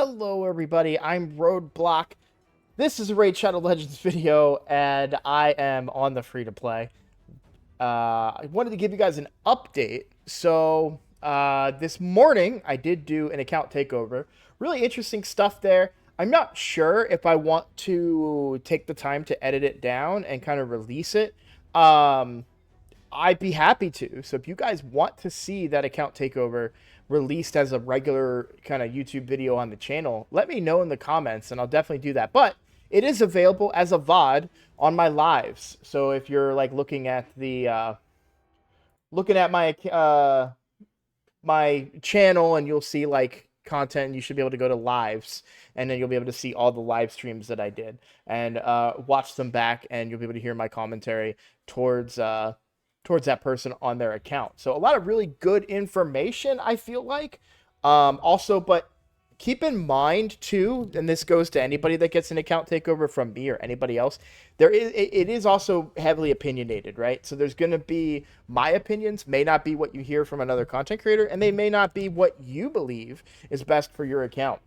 Hello everybody, I'm Roadblock. This is a Raid Shadow Legends video, and I am on the free-to-play. I wanted to give you guys an update. This morning, I did do an account takeover. Really interesting stuff there. I'm not sure if I want to take the time to edit it down and kind of release it. I'd be happy to. So if you guys want to see that account takeover released as a regular kind of YouTube video on the channel, let me know in the comments and I'll definitely do that. But it is available as a VOD on my lives. So if you're like looking at the my channel and you'll see like content, you should be able to go to lives and then you'll be able to see all the live streams that I did and watch them back, and you'll be able to hear my commentary towards that person on their account. So a lot of really good information, I feel like. But keep in mind too, and this goes to anybody that gets an account takeover from me or anybody else, it is also heavily opinionated, right? So there's going to be, my opinions may not be what you hear from another content creator, and they may not be what you believe is best for your account.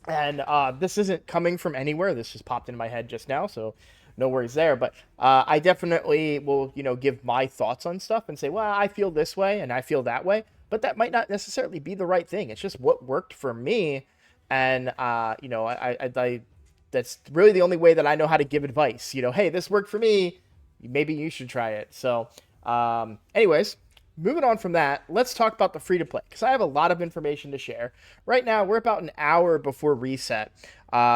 And this isn't coming from anywhere. This just popped into my head just now, so no worries there. But I definitely will, give my thoughts on stuff and say, well, I feel this way and I feel that way. But that might not necessarily be the right thing. It's just what worked for me. And, that's really the only way that I know how to give advice. Hey, this worked for me. Maybe you should try it. So anyways, moving on from that, let's talk about the free-to-play, because I have a lot of information to share. Right now, we're about an hour before reset,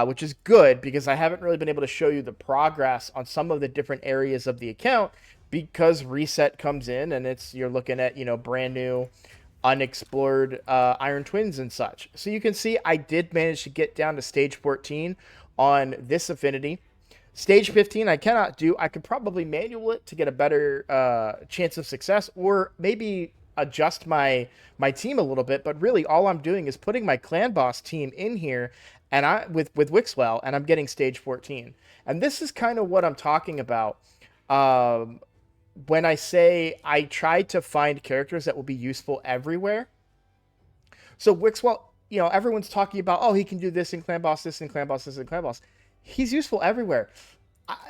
which is good because I haven't really been able to show you the progress on some of the different areas of the account, because reset comes in and you're looking at, brand new, unexplored Iron Twins and such. So you can see I did manage to get down to stage 14 on this affinity. Stage 15, I cannot do. I could probably manual it to get a better chance of success, or maybe adjust my team a little bit. But really, all I'm doing is putting my clan boss team in here, and with Wixwell, and I'm getting stage 14. And this is kind of what I'm talking about when I say I try to find characters that will be useful everywhere. So Wixwell, everyone's talking about, oh, he can do this in clan boss, this in clan boss, this in clan boss. He's useful everywhere.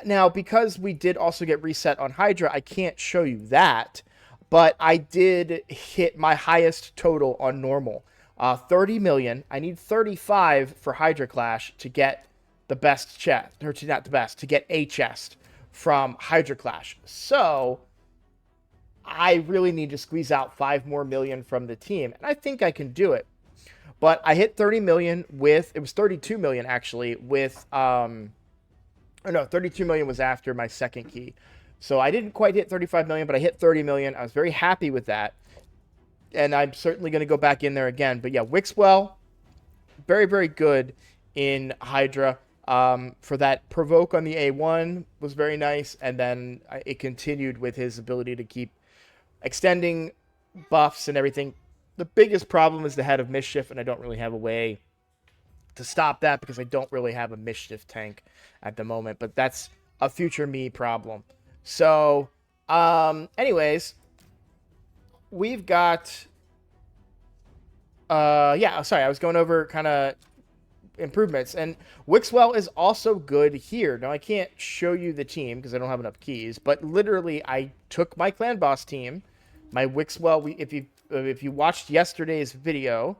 Now, because we did also get reset on Hydra, I can't show you that, but I did hit my highest total on normal. 30 million. I need 35 for Hydra Clash to get the best chest, or not the best, to get a chest from Hydra Clash. So I really need to squeeze out 5 more million from the team, and I think I can do it. But I hit 30 million it was 32 million actually with, 32 million was after my second key. So I didn't quite hit 35 million, but I hit 30 million. I was very happy with that. And I'm certainly going to go back in there again. But yeah, Wixwell, very, very good in Hydra. For that provoke on the A1 was very nice. And then it continued with his ability to keep extending buffs and everything. The biggest problem is the Head of Mischief, and I don't really have a way to stop that because I don't really have a Mischief tank at the moment, but that's a future me problem. So, anyways, we've got, I was going over kind of improvements, and Wixwell is also good here. Now, I can't show you the team because I don't have enough keys, but literally, I took my clan boss team, my Wixwell, if you watched yesterday's video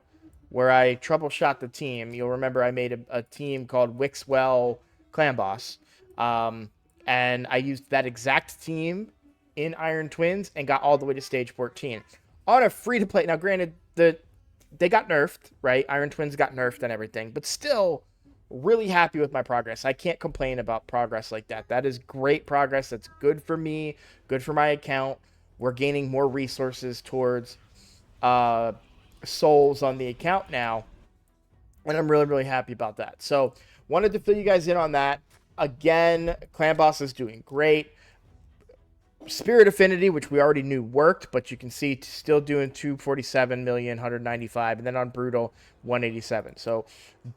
where I troubleshot the team, you'll remember I made a team called Wixwell Clan Boss. And I used that exact team in Iron Twins and got all the way to stage 14. On a free-to-play, now granted, they got nerfed, right? Iron Twins got nerfed and everything, but still really happy with my progress. I can't complain about progress like that. That is great progress. That's good for me, good for my account. We're gaining more resources towards souls on the account now, and I'm really, really happy about that. So wanted to fill you guys in on that. Again, clan boss is doing great. Spirit Affinity, which we already knew worked, but you can see still doing 247 million, 195, and then on Brutal 187. So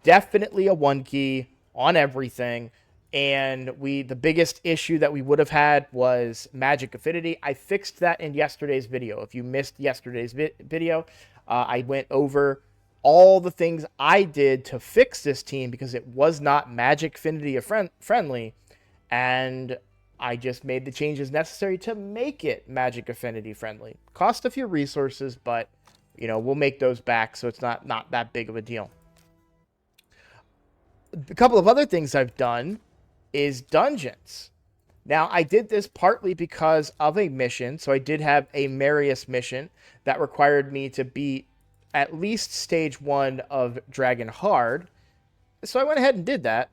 definitely a 1 key on everything. And the biggest issue that we would have had was Magic Affinity. I fixed that in yesterday's video. If you missed yesterday's video, I went over all the things I did to fix this team because it was not Magic Affinity friendly, and I just made the changes necessary to make it Magic Affinity friendly. Cost a few resources, but we'll make those back, so it's not that big of a deal. A couple of other things I've done is dungeons. Now, I did this partly because of a mission, so I did have a Marius mission that required me to beat at least stage 1 of Dragon Hard, so I went ahead and did that.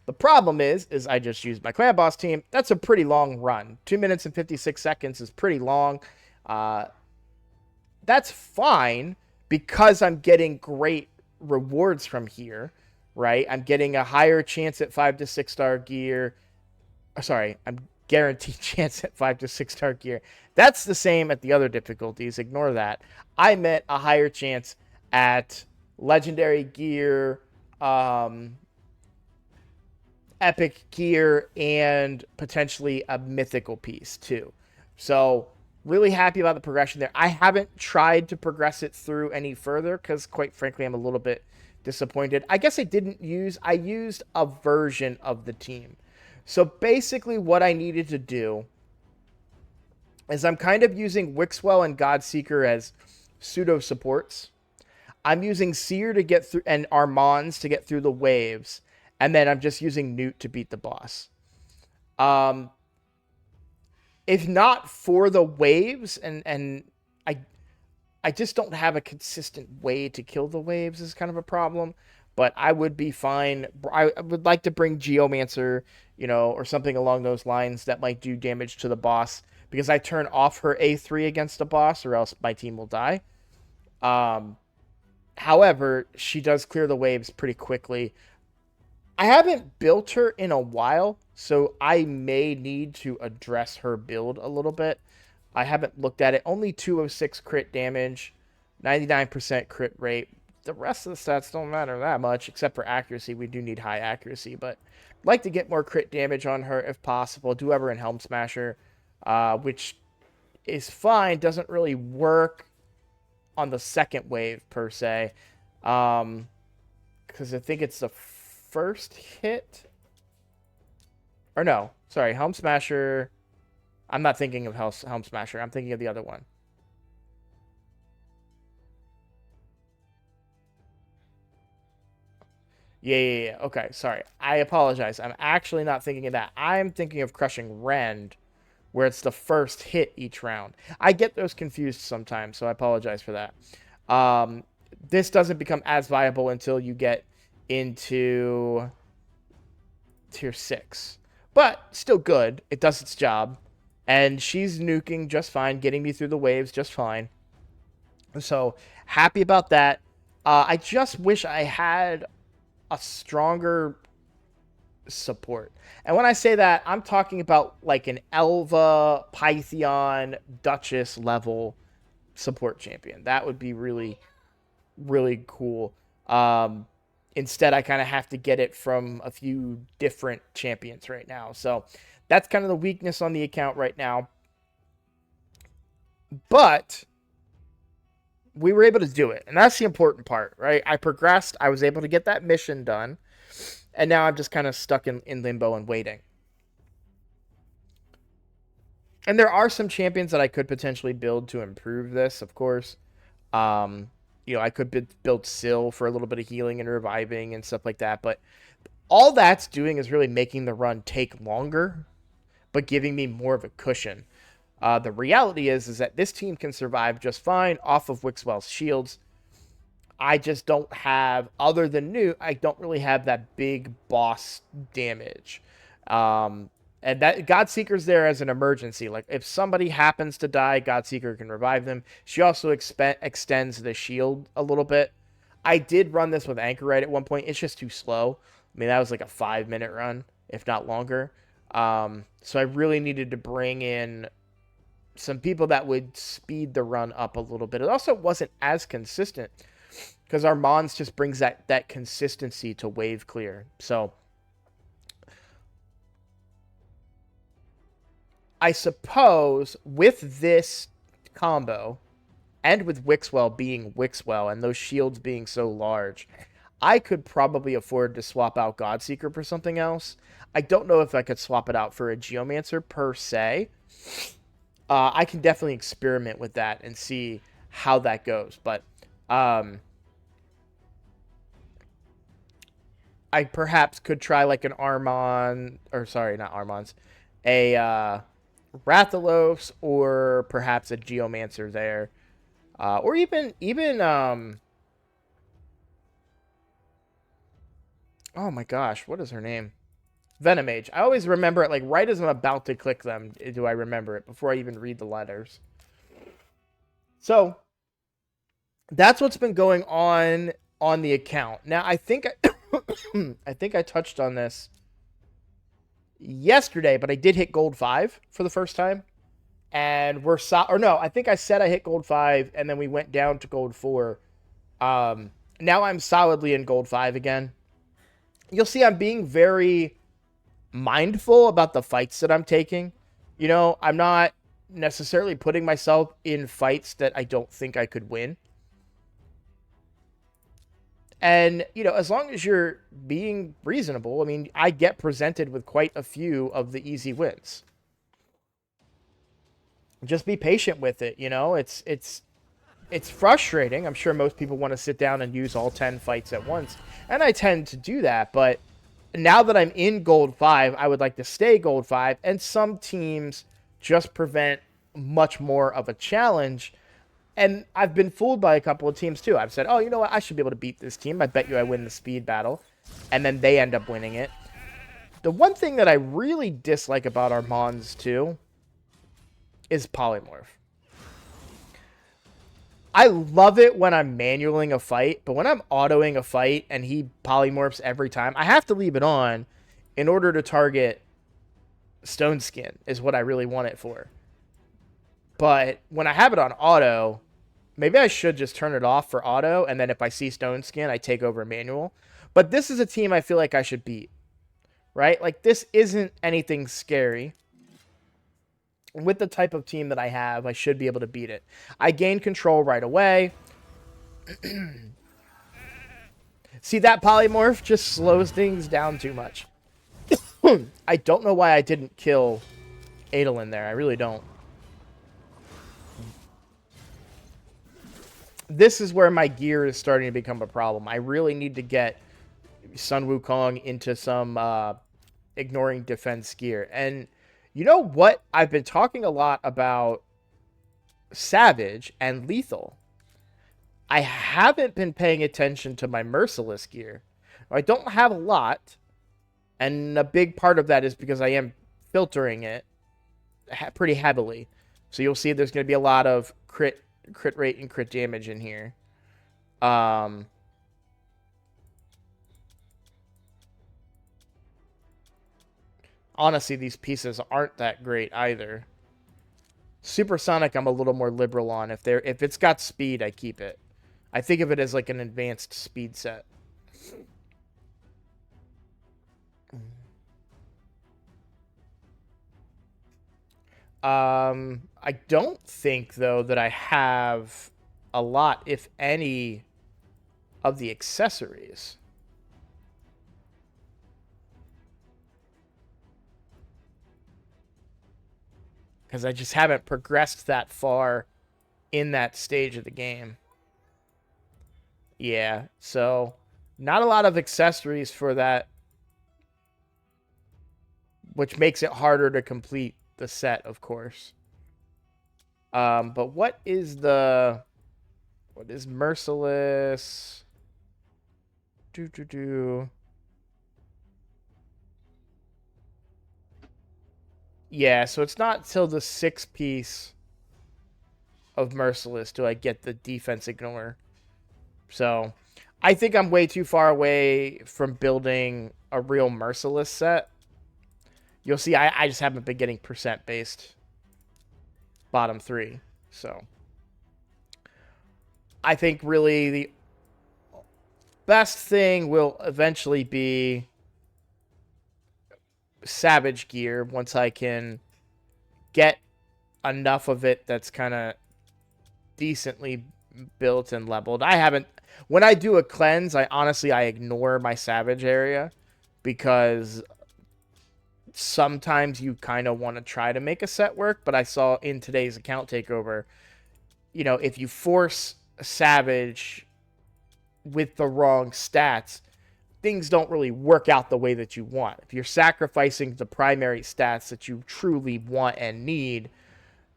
The problem is I just used my clan boss team. That's a pretty long run. 2 minutes and 56 seconds is pretty long. That's fine because I'm getting great rewards from here, right? I'm getting a higher chance at 5 to 6 star gear. Sorry, I'm guaranteed chance at 5 to 6 star gear. That's the same at the other difficulties. Ignore that. I meant a higher chance at legendary gear, epic gear, and potentially a mythical piece too. So really happy about the progression there. I haven't tried to progress it through any further because quite frankly I'm a little bit disappointed. I guess I used a version of the team. So basically what I needed to do is I'm kind of using Wixwell and Godseeker as pseudo supports. I'm using Seer to get through and Armands to get through the waves. And then I'm just using Newt to beat the boss. If not for the waves, and I just don't have a consistent way to kill the waves is kind of a problem. But I would be fine. I would like to bring Geomancer, or something along those lines that might do damage to the boss. Because I turn off her A3 against a boss, or else my team will die. However, she does clear the waves pretty quickly. I haven't built her in a while, so I may need to address her build a little bit. I haven't looked at it. Only 206 crit damage, 99% crit rate. The rest of the stats don't matter that much, except for accuracy. We do need high accuracy, but I'd like to get more crit damage on her if possible. Do have her in Helm Smasher, which is fine. Doesn't really work on the second wave, per se. Because I think it's the first hit. Or no, sorry, Helm Smasher. I'm not thinking of Helm Smasher. I'm thinking of the other one. Yeah. Okay, sorry. I apologize. I'm actually not thinking of that. I'm thinking of Crushing Rend, where it's the first hit each round. I get those confused sometimes, so I apologize for that. This doesn't become as viable until you get into tier 6. But still good. It does its job. And she's nuking just fine, getting me through the waves just fine. So, happy about that. I just wish I had a stronger support. And when I say that, I'm talking about like an Elva, Pythion, Duchess level support champion. That would be really, really cool. Instead, I kind of have to get it from a few different champions right now. So that's kind of the weakness on the account right now. But we were able to do it. And that's the important part, right? I progressed. I was able to get that mission done. And now I'm just kind of stuck in limbo and waiting. And there are some champions that I could potentially build to improve this, of course. I could build Syl for a little bit of healing and reviving and stuff like that. But all that's doing is really making the run take longer, but giving me more of a cushion. The reality is that this team can survive just fine off of Wixwell's shields. I just don't have, other than Newt, I don't really have that big boss damage. And that Godseeker's there as an emergency. Like, if somebody happens to die, Godseeker can revive them. She also extends the shield a little bit. I did run this with Anchorite at one point. It's just too slow. I mean, that was like a 5-minute run, if not longer. So I really needed to bring in some people that would speed the run up a little bit. It also wasn't as consistent because Armands just brings that consistency to wave clear. So I suppose with this combo, and with Wixwell being Wixwell and those shields being so large, I could probably afford to swap out Godseeker for something else. I don't know if I could swap it out for a Geomancer per se. I can definitely experiment with that and see how that goes. But I perhaps could try like an Armon, or sorry, not Armons, a Rathalos, or perhaps a Geomancer there, or even oh my gosh, what is her name? Venomage. I always remember it like right as I'm about to click them. Do I remember it before I even read the letters? So that's what's been going on the account. Now I think I think I touched on this yesterday, but I did hit gold 5 for the first time. And or no, I think I said I hit gold 5 and then we went down to gold 4. Now I'm solidly in gold 5 again. You'll see I'm being very mindful about the fights that I'm taking. You know, I'm not necessarily putting myself in fights that I don't think I could win. And, you know, as long as you're being reasonable, I mean, I get presented with quite a few of the easy wins. Just be patient with it, you know? It's frustrating. I'm sure most people want to sit down and use all 10 fights at once, and I tend to do that, but now that I'm in gold 5, I would like to stay gold 5, and some teams just prevent much more of a challenge. And I've been fooled by a couple of teams too. I've said, oh, you know what? I should be able to beat this team. I bet you I win the speed battle. And then they end up winning it. The one thing that I really dislike about our Mons too is polymorph. I love it when I'm manualing a fight, but when I'm autoing a fight and he polymorphs every time, I have to leave it on in order to target Stone Skin is what I really want it for. But when I have it on auto, maybe I should just turn it off for auto, and then if I see Stone Skin, I take over manual. But this is a team I feel like I should beat, right? Like, this isn't anything scary. With the type of team that I have, I should be able to beat it. I gain control right away. See, that polymorph just slows things down too much. I don't know why I didn't kill Adolin there. I really don't. This is where my gear is starting to become a problem. I really need to get Sun Wukong into some ignoring defense gear. And you know what? I've been talking a lot about Savage and Lethal. I haven't been paying attention to my Merciless gear. I don't have a lot, and a big part of that is because I am filtering it pretty heavily. So you'll see there's going to be a lot of crit rate and crit damage in here. Honestly, these pieces aren't that great either. Supersonic, I'm a little more liberal on. If it's got speed, I keep it. I think of it as like an advanced speed set. I don't think, though, that I have a lot, if any, of the accessories. Because I just haven't progressed that far in that stage of the game. Yeah, so not a lot of accessories for that, which makes it harder to complete the set, of course. But what is Merciless? Yeah, so it's not till the 6th piece of Merciless do I get the defense ignore. So I think I'm way too far away from building a real Merciless set. You'll see I just haven't been getting percent based bottom 3. So I think really the best thing will eventually be Savage gear once I can get enough of it that's kind of decently built and leveled. I haven't. When I do a cleanse, I honestly ignore my savage area because sometimes you kind of want to try to make a set work. But I saw in today's account takeover, if you force a savage with the wrong stats, things don't really work out the way that you want. If you're sacrificing the primary stats that you truly want and need,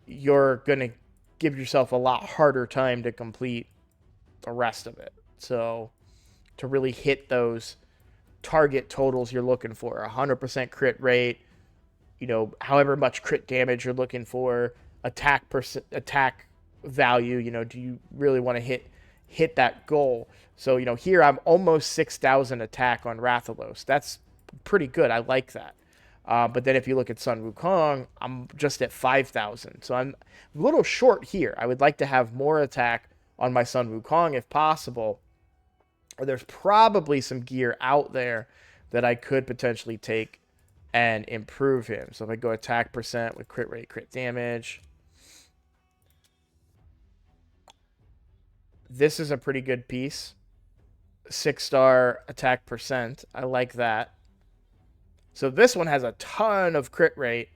you're going to give yourself a lot harder time to complete the rest of it. So to really hit those target totals you're looking for, 100% crit rate, however much crit damage you're looking for, attack value, do you really want to hit that goal? So, here I'm almost 6,000 attack on Rathalos. That's pretty good. I like that. But then if you look at Sun Wukong, I'm just at 5,000. So I'm a little short here. I would like to have more attack on my Sun Wukong if possible. Or there's probably some gear out there that I could potentially take and improve him. So if I go attack percent with crit rate, crit damage. This is a pretty good piece. 6-star attack percent. I like that. So this one has a ton of crit rate,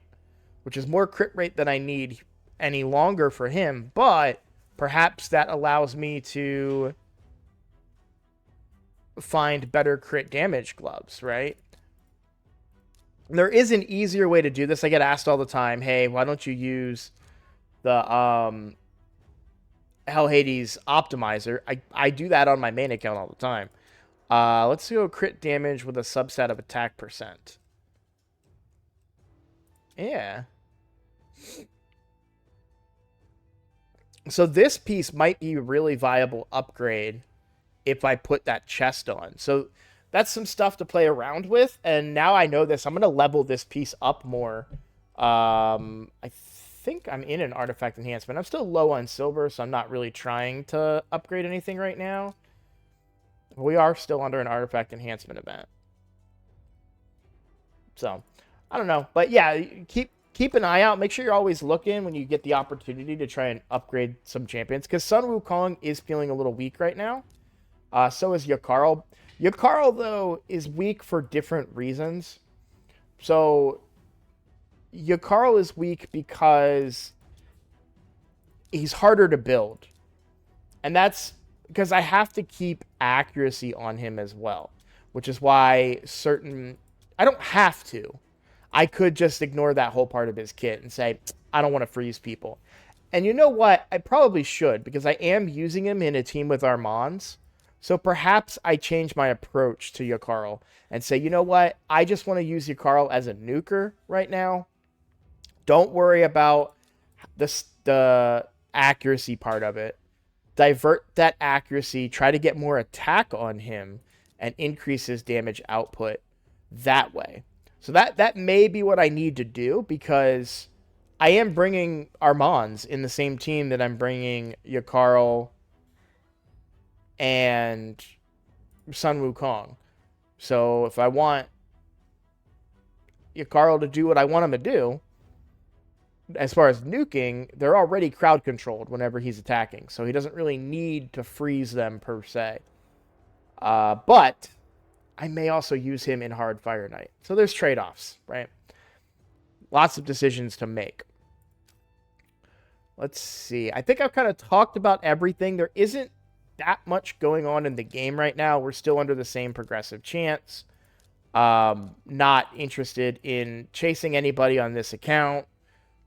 which is more crit rate than I need any longer for him. But perhaps that allows me to find better crit damage gloves, right? There is an easier way to do this. I get asked all the time, hey, why don't you use the Hell Hades optimizer? I do that on my main account all the time. Let's go crit damage with a subset of attack percent. Yeah. So this piece might be a really viable upgrade if I put that chest on. So that's some stuff to play around with. And now I know this. I'm going to level this piece up more. I think I'm in an artifact enhancement. I'm still low on silver, so I'm not really trying to upgrade anything right now. We are still under an artifact enhancement event. So, I don't know. But yeah, keep an eye out. Make sure you're always looking when you get the opportunity to try and upgrade some champions. Because Sun Wukong is feeling a little weak right now. So is Yakarl. Yakarl, though, is weak for different reasons. So, Yakarl is weak because he's harder to build. And that's because I have to keep accuracy on him as well. Which is why I don't have to. I could just ignore that whole part of his kit and say, I don't want to freeze people. And you know what? I probably should, because I am using him in a team with Armands. So perhaps I change my approach to Yakarl and say, you know what? I just want to use Yakarl as a nuker right now. Don't worry about the accuracy part of it. Divert that accuracy. Try to get more attack on him and increase his damage output that way. So that may be what I need to do, because I am bringing Armands in the same team that I'm bringing Yakarl and Sun Wukong. So if I want Yakarl to do what I want him to do, as far as nuking, they're already crowd controlled whenever he's attacking. So he doesn't really need to freeze them per se. But I may also use him in Hard Fire Knight. So there's trade-offs, right? Lots of decisions to make. Let's see. I think I've kind of talked about everything. There isn't that much going on in the game right now. We're still under the same progressive chance. Not interested in chasing anybody on this account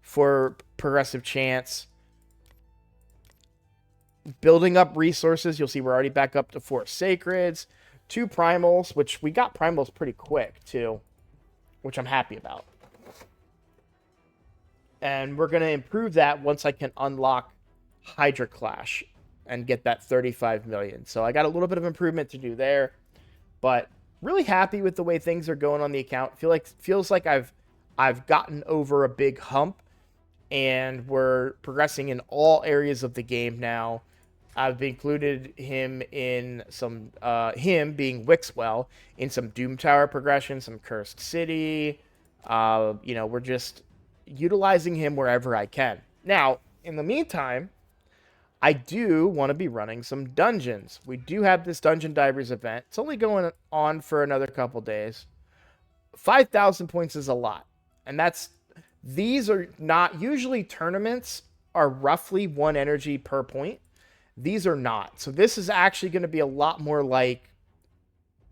for progressive chance. Building up resources. You'll see we're already back up to 4 sacreds. 2 primals, which we got primals pretty quick, too, which I'm happy about. And we're going to improve that once I can unlock Hydra Clash and get that 35 million. So I got a little bit of improvement to do there, but really happy with the way things are going on the account. Feels like I've gotten over a big hump, and we're progressing in all areas of the game now. I've included him in some, him being Wixwell, in some Doom Tower progression, some Cursed City. We're just utilizing him wherever I can. Now, in the meantime, I do want to be running some dungeons. We do have this Dungeon Divers event. It's only going on for another couple days. 5,000 points is a lot. And these are not, usually tournaments are roughly 1 energy per point. These are not. So this is actually going to be a lot more like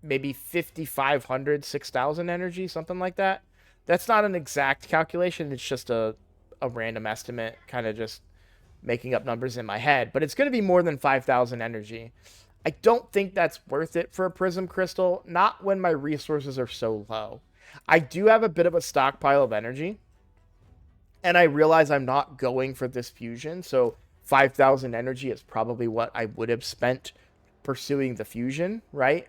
maybe 5,500, 6,000 energy, something like that. That's not an exact calculation. It's just a random estimate, kind of just making up numbers in my head. But it's going to be more than 5,000 energy. I don't think that's worth it for a Prism Crystal, not when my resources are so low. I do have a bit of a stockpile of energy, and I realize I'm not going for this fusion, so 5,000 energy is probably what I would have spent pursuing the fusion, right?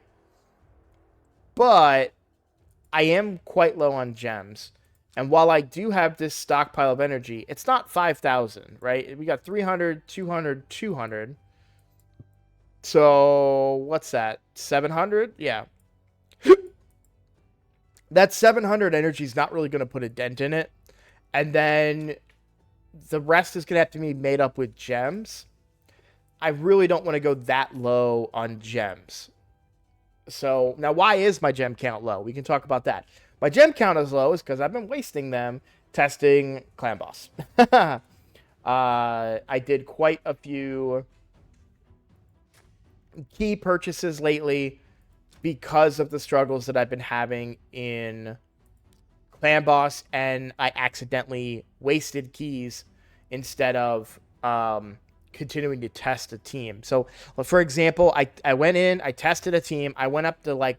But I am quite low on gems. And while I do have this stockpile of energy, it's not 5,000, right? We got 300, 200, 200. So what's that? 700? Yeah. That 700 energy is not really going to put a dent in it. And then the rest is going to have to be made up with gems. I really don't want to go that low on gems. So now why is my gem count low? We can talk about that. My gem count is low is because I've been wasting them testing Clan Boss. I did quite a few key purchases lately because of the struggles that I've been having in Clan Boss, and I accidentally wasted keys instead of continuing to test a team. So, for example, I went in, I tested a team, I went up to like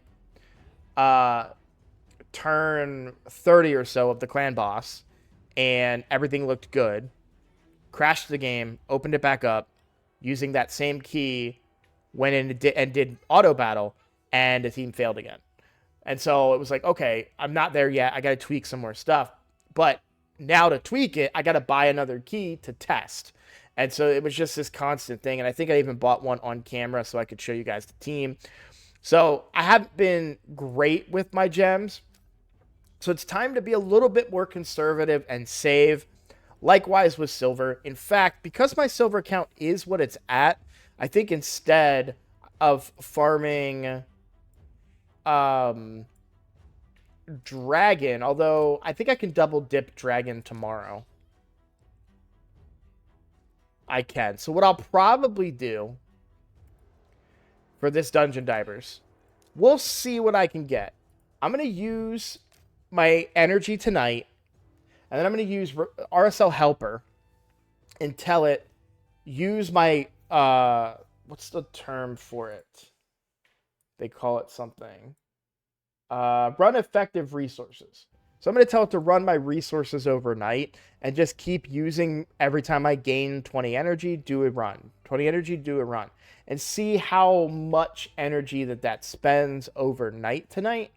turn 30 or so of the Clan Boss, and everything looked good. Crashed the game, opened it back up, using that same key, went in and did auto battle, and the team failed again. And so it was like, okay, I'm not there yet. I got to tweak some more stuff. But now to tweak it, I got to buy another key to test. And so it was just this constant thing. And I think I even bought one on camera so I could show you guys the team. So I haven't been great with my gems. So it's time to be a little bit more conservative and save. Likewise with silver. In fact, because my silver count is what it's at, I think instead of farming dragon, although I think I can double dip dragon tomorrow. I can. So what I'll probably do for this Dungeon Divers, we'll see what I can get. I'm going to use my energy tonight, and then I'm going to use RSL Helper and tell it, use my, what's the term for it? They call it something. Run effective resources. So I'm going to tell it to run my resources overnight and just keep using every time I gain 20 energy, do a run. 20 energy, do a run. And see how much energy that spends overnight tonight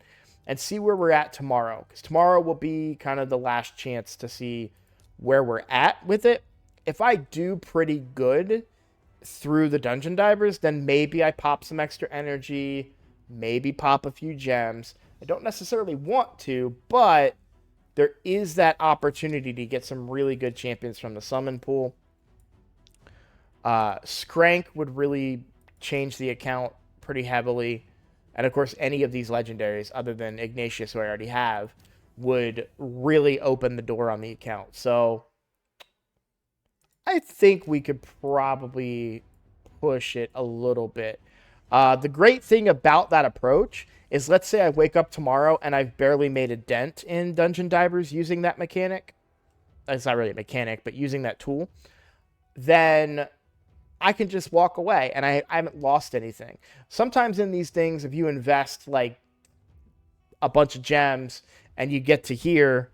and see where we're at tomorrow. Because tomorrow will be kind of the last chance to see where we're at with it. If I do pretty good through the Dungeon Divers, then maybe I pop some extra energy, maybe pop a few gems. I don't necessarily want to, but there is that opportunity to get some really good champions from the summon pool. Skrank would really change the account pretty heavily. And of course, any of these legendaries, other than Ignatius, who I already have, would really open the door on the account. So I think we could probably push it a little bit. The great thing about that approach is, let's say I wake up tomorrow and I've barely made a dent in Dungeon Divers using that mechanic. It's not really a mechanic, but using that tool. Then I can just walk away and I haven't lost anything. Sometimes in these things, if you invest like a bunch of gems and you get to here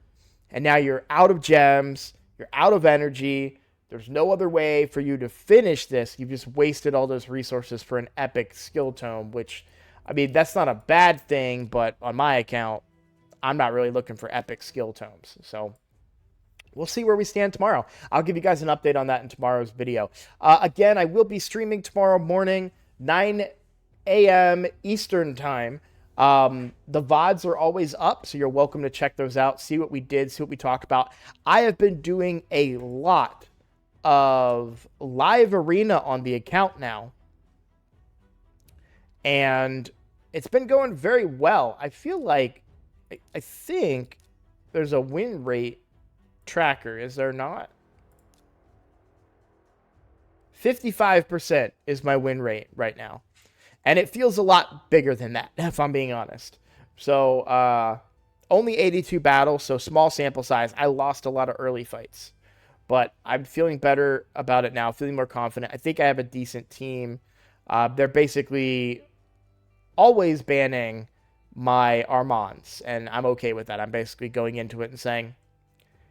and now you're out of gems, you're out of energy, there's no other way for you to finish this. You've just wasted all those resources for an epic skill tome, which, I mean, that's not a bad thing, but on my account, I'm not really looking for epic skill tomes. So we'll see where we stand tomorrow. I'll give you guys an update on that in tomorrow's video. Again, I will be streaming tomorrow morning, 9 a.m. Eastern time. The VODs are always up, so you're welcome to check those out, see what we did, see what we talked about. I have been doing a lot of live arena on the account now, and it's been going very well. I feel like, I think there's a win rate tracker, is there not? 55% is my win rate right now. And it feels a lot bigger than that, if I'm being honest. So, only 82 battles, so small sample size. I lost a lot of early fights. But I'm feeling better about it now, feeling more confident. I think I have a decent team. They're basically always banning my Armands, and I'm okay with that. I'm basically going into it and saying,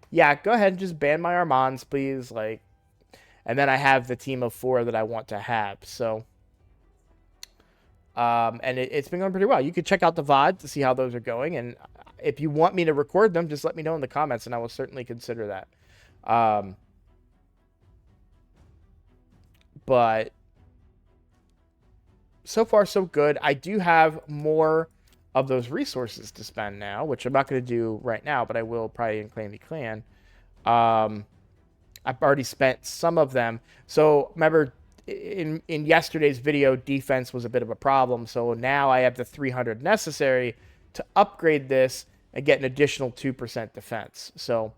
yeah, go ahead and just ban my Armands, please. Like, and then I have the team of 4 that I want to have. So, and it's been going pretty well. You could check out the VOD to see how those are going, and if you want me to record them, just let me know in the comments, and I will certainly consider that. But so far, so good. I do have more of those resources to spend now, which I'm not going to do right now, but I will probably in Clan v Clan. I've already spent some of them. So remember, in yesterday's video, defense was a bit of a problem. So now I have the 300 necessary to upgrade this and get an additional 2% defense. So,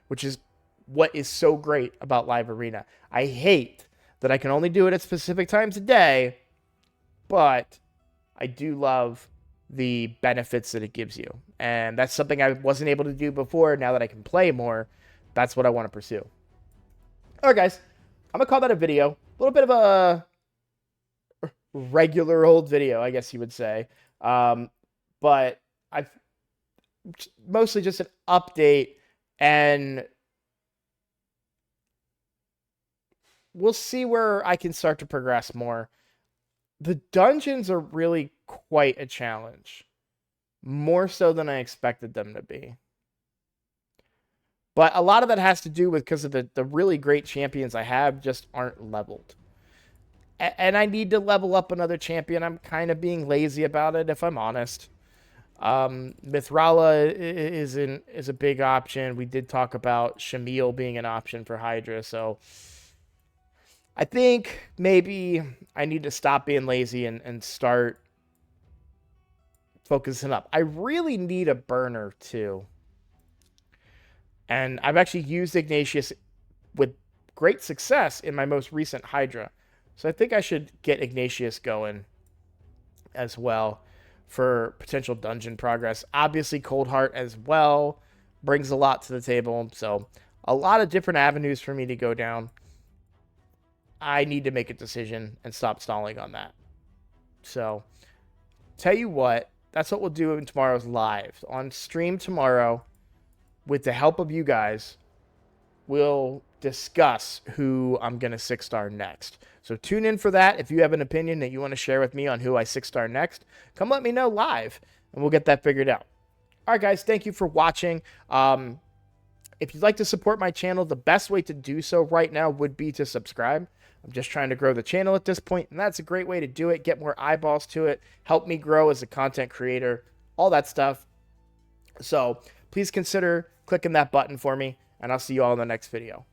which is what is so great about Live Arena. I hate that I can only do it at specific times a day, but I do love the benefits that it gives you. And that's something I wasn't able to do before. Now that I can play more, that's what I want to pursue. All right, guys, I'm going to call that a video. A little bit of a regular old video, I guess you would say. But I've mostly just an update, and we'll see where I can start to progress more. The dungeons are really quite a challenge. More so than I expected them to be. But a lot of that has to do with because of the really great champions I have just aren't leveled. And I need to level up another champion. I'm kind of being lazy about it, if I'm honest. Mithrala is a big option. We did talk about Shamil being an option for Hydra, so I think maybe I need to stop being lazy and start focusing up. I really need a burner too. And I've actually used Ignatius with great success in my most recent Hydra. So I think I should get Ignatius going as well for potential dungeon progress. Obviously, Cold Heart as well brings a lot to the table. So a lot of different avenues for me to go down. I need to make a decision and stop stalling on that. So, tell you what, that's what we'll do in tomorrow's live. On stream tomorrow, with the help of you guys, we'll discuss who I'm going to 6-star next. So tune in for that. If you have an opinion that you want to share with me on who I 6-star next, come let me know live, and we'll get that figured out. All right, guys, thank you for watching. If you'd like to support my channel, the best way to do so right now would be to subscribe. I'm just trying to grow the channel at this point, and that's a great way to do it. Get more eyeballs to it, help me grow as a content creator, all that stuff. So please consider clicking that button for me, and I'll see you all in the next video.